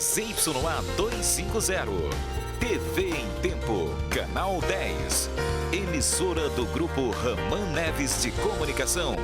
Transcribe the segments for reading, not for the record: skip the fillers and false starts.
ZYA 250. TV em Tempo, Canal 10. Emissora do Grupo Raman Neves de Comunicação.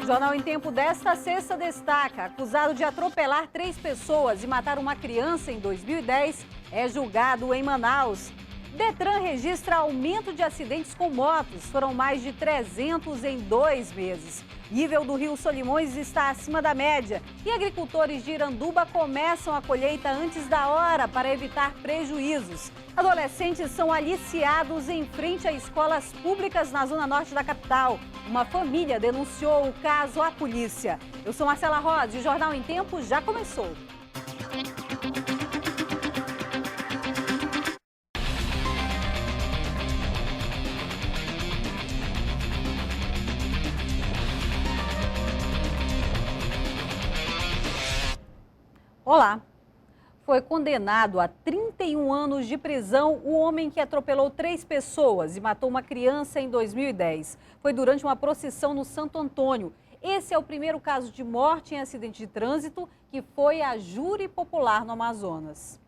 O Jornal em Tempo desta sexta destaca: acusado de atropelar 3 pessoas e matar uma criança em 2010, é julgado em Manaus. Detran registra aumento de acidentes com motos. Foram mais de 300 em 2 meses. Nível do Rio Solimões está acima da média. E agricultores de Iranduba começam a colheita antes da hora para evitar prejuízos. Adolescentes são aliciados em frente a escolas públicas na zona norte da capital. Uma família denunciou o caso à polícia. Eu sou Marcela Rosa e o Jornal em Tempo já começou. Olá! Foi condenado a 31 anos de prisão o homem que atropelou 3 pessoas e matou uma criança em 2010. Foi durante uma procissão no Santo Antônio. Esse é o primeiro caso de morte em acidente de trânsito que foi a júri popular no Amazonas.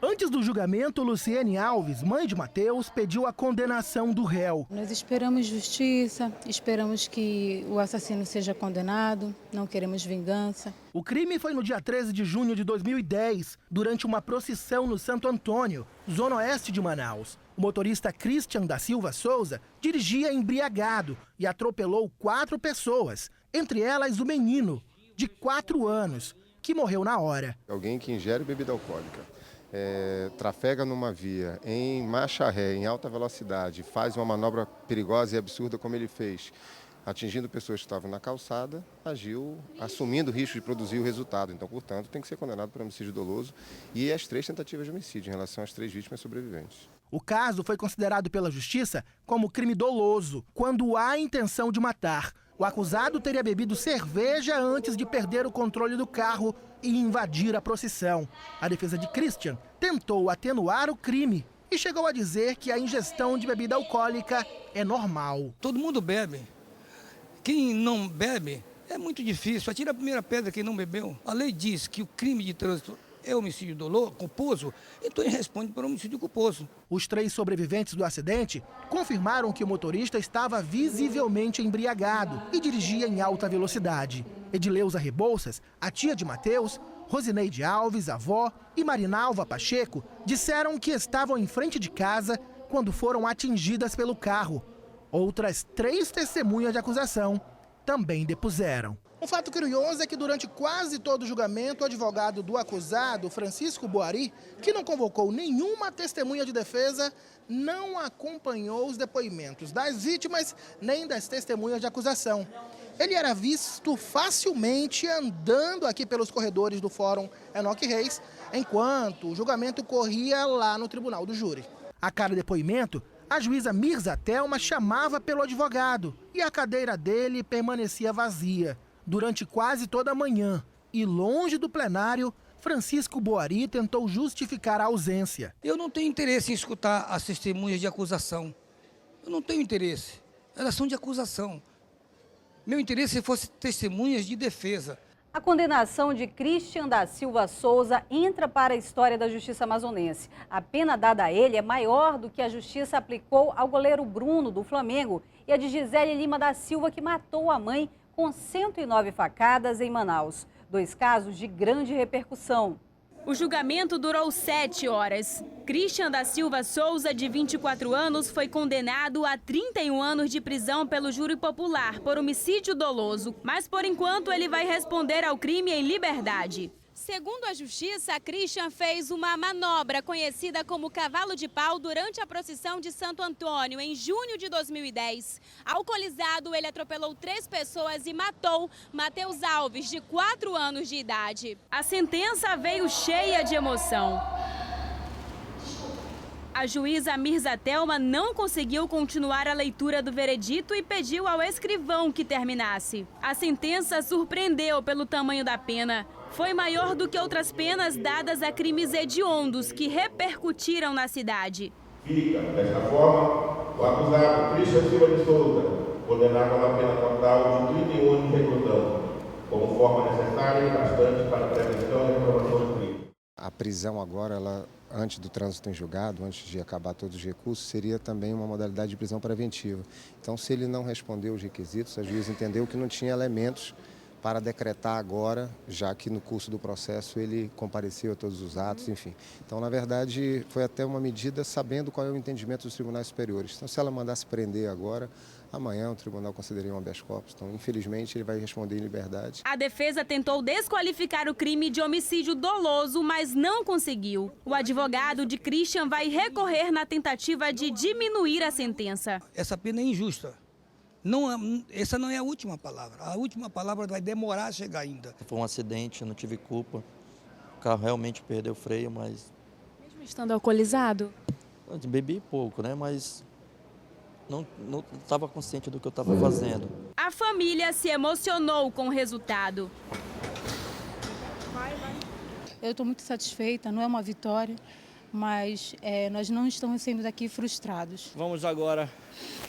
Antes do julgamento, Luciene Alves, mãe de Mateus, pediu a condenação do réu. Nós esperamos justiça, esperamos que o assassino seja condenado, não queremos vingança. O crime foi no dia 13 de junho de 2010, durante uma procissão no Santo Antônio, zona oeste de Manaus. O motorista Christian da Silva Souza dirigia embriagado e atropelou 4 pessoas, entre elas o menino, de 4 anos, que morreu na hora. Alguém que ingere bebida alcoólica, trafega numa via em marcha ré, em alta velocidade, faz uma manobra perigosa e absurda como ele fez, atingindo pessoas que estavam na calçada, agiu assumindo o risco de produzir o resultado. Então, portanto, tem que ser condenado por homicídio doloso e as 3 tentativas de homicídio em relação às 3 vítimas sobreviventes. O caso foi considerado pela Justiça como crime doloso, quando há intenção de matar. O acusado teria bebido cerveja antes de perder o controle do carro e invadir a procissão. A defesa de Christian tentou atenuar o crime e chegou a dizer que a ingestão de bebida alcoólica é normal. Todo mundo bebe. Quem não bebe é muito difícil. Atira a primeira pedra quem não bebeu. A lei diz que o crime de trânsito é homicídio doloso, culposo, então ele responde por homicídio culposo. Os 3 sobreviventes do acidente confirmaram que o motorista estava visivelmente embriagado e dirigia em alta velocidade. Edileuza Rebouças, a tia de Mateus, Rosineide Alves, avó, e Marinalva Pacheco disseram que estavam em frente de casa quando foram atingidas pelo carro. Outras 3 testemunhas de acusação também depuseram. Um fato curioso é que durante quase todo o julgamento, o advogado do acusado, Francisco Boari, que não convocou nenhuma testemunha de defesa, não acompanhou os depoimentos das vítimas nem das testemunhas de acusação. Ele era visto facilmente andando aqui pelos corredores do Fórum Enoque Reis, enquanto o julgamento corria lá no Tribunal do Júri. A cada depoimento, a juíza Mirza Thelma chamava pelo advogado e a cadeira dele permanecia vazia. Durante quase toda a manhã e longe do plenário, Francisco Boari tentou justificar a ausência. Eu não tenho interesse em escutar as testemunhas de acusação. Eu não tenho interesse. Elas são de acusação. Meu interesse é que fossem testemunhas de defesa. A condenação de Christian da Silva Souza entra para a história da justiça amazonense. A pena dada a ele é maior do que a justiça aplicou ao goleiro Bruno, do Flamengo, e a de Gisele Lima da Silva, que matou a mãe com 109 facadas em Manaus. 2 casos de grande repercussão. O julgamento durou 7 horas. Christian da Silva Souza, de 24 anos, foi condenado a 31 anos de prisão pelo júri popular por homicídio doloso. Mas, por enquanto, ele vai responder ao crime em liberdade. Segundo a justiça, Christian fez uma manobra conhecida como cavalo de pau durante a procissão de Santo Antônio, em junho de 2010. Alcoolizado, ele atropelou 3 pessoas e matou Mateus Alves, de 4 anos de idade. A sentença veio cheia de emoção. A juíza Mirza Thelma não conseguiu continuar a leitura do veredito e pediu ao escrivão que terminasse. A sentença surpreendeu pelo tamanho da pena. Foi maior do que outras penas dadas a crimes hediondos que repercutiram na cidade. Fica, desta forma, o acusado Christian Silva de Souza, por condenado a uma pena total de 31 anos de reclusão, como forma necessária e bastante para a prevenção e reprovação do crime. A prisão agora, antes do trânsito em julgado, antes de acabar todos os recursos, seria também uma modalidade de prisão preventiva. Então, se ele não respondeu os requisitos, a juíza entendeu que não tinha elementos para decretar agora, já que no curso do processo ele compareceu a todos os atos, enfim. Então, na verdade, foi até uma medida sabendo qual é o entendimento dos tribunais superiores. Então, se ela mandasse prender agora, amanhã o tribunal consideraria um habeas corpus. Então, infelizmente, ele vai responder em liberdade. A defesa tentou desqualificar o crime de homicídio doloso, mas não conseguiu. O advogado de Christian vai recorrer na tentativa de diminuir a sentença. Essa pena é injusta. Essa não é a última palavra. A última palavra vai demorar a chegar ainda. Foi um acidente, eu não tive culpa. O carro realmente perdeu o freio, mas... Mesmo estando alcoolizado? Eu bebi pouco, né? Mas não estava consciente do que eu estava fazendo. A família se emocionou com o resultado. Eu estou muito satisfeita, não é uma vitória, mas nós não estamos saindo daqui frustrados. Vamos agora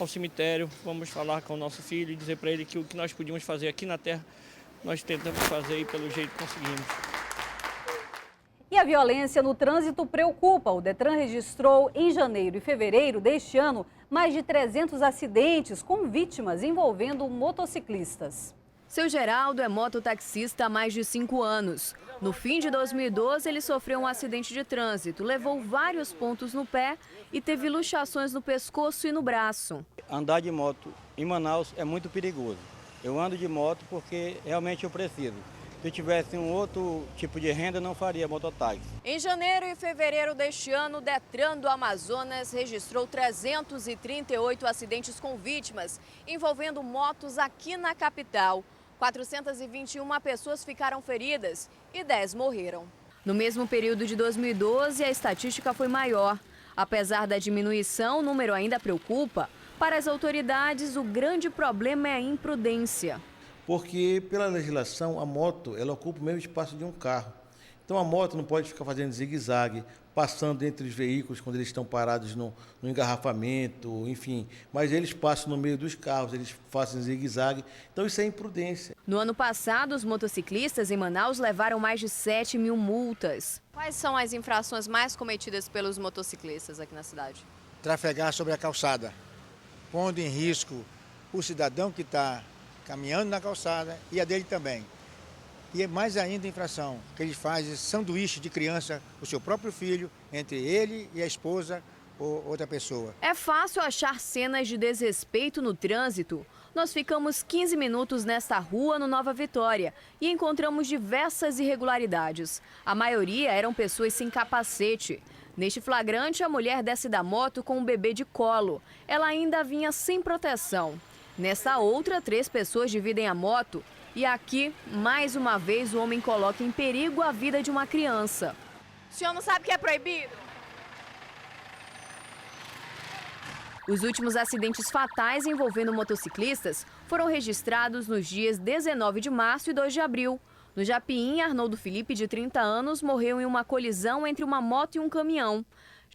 ao cemitério, vamos falar com o nosso filho e dizer para ele que o que nós podíamos fazer aqui na Terra, nós tentamos fazer e pelo jeito conseguimos. E a violência no trânsito preocupa. O Detran registrou em janeiro e fevereiro deste ano mais de 300 acidentes com vítimas envolvendo motociclistas. Seu Geraldo é mototaxista há mais de 5 anos. No fim de 2012, ele sofreu um acidente de trânsito, levou vários pontos no pé e teve luxações no pescoço e no braço. Andar de moto em Manaus é muito perigoso. Eu ando de moto porque realmente eu preciso. Se eu tivesse um outro tipo de renda, não faria mototáxi. Em janeiro e fevereiro deste ano, o Detran do Amazonas registrou 338 acidentes com vítimas, envolvendo motos aqui na capital. 421 pessoas ficaram feridas e 10 morreram. No mesmo período de 2012, a estatística foi maior. Apesar da diminuição, o número ainda preocupa. Para as autoridades, o grande problema é a imprudência. Porque, pela legislação, a moto ela ocupa o mesmo espaço de um carro. Então, a moto não pode ficar fazendo zigue-zague, passando entre os veículos quando eles estão parados no engarrafamento, enfim. Mas eles passam no meio dos carros, eles fazem zigue-zague. Então, isso é imprudência. No ano passado, os motociclistas em Manaus levaram mais de 7 mil multas. Quais são as infrações mais cometidas pelos motociclistas aqui na cidade? Trafegar sobre a calçada, pondo em risco o cidadão que está caminhando na calçada e a dele também. E mais ainda a infração, que eles fazem sanduíche de criança, o seu próprio filho, entre ele e a esposa ou outra pessoa. É fácil achar cenas de desrespeito no trânsito. Nós ficamos 15 minutos nesta rua no Nova Vitória e encontramos diversas irregularidades. A maioria eram pessoas sem capacete. Neste flagrante, a mulher desce da moto com um bebê de colo. Ela ainda vinha sem proteção. Nessa outra, 3 pessoas dividem a moto. E aqui, mais uma vez, o homem coloca em perigo a vida de uma criança. O senhor não sabe que é proibido? Os últimos acidentes fatais envolvendo motociclistas foram registrados nos dias 19 de março e 2 de abril. No Japim, Arnoldo Felipe, de 30 anos, morreu em uma colisão entre uma moto e um caminhão.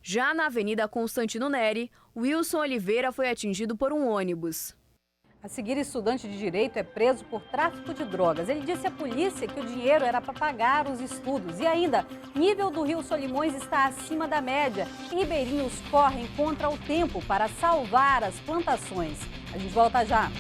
Já na Avenida Constantino Neri, Wilson Oliveira foi atingido por um ônibus. A seguir, estudante de Direito é preso por tráfico de drogas. Ele disse à polícia que o dinheiro era para pagar os estudos. E ainda, nível do Rio Solimões está acima da média. E ribeirinhos correm contra o tempo para salvar as plantações. A gente volta já.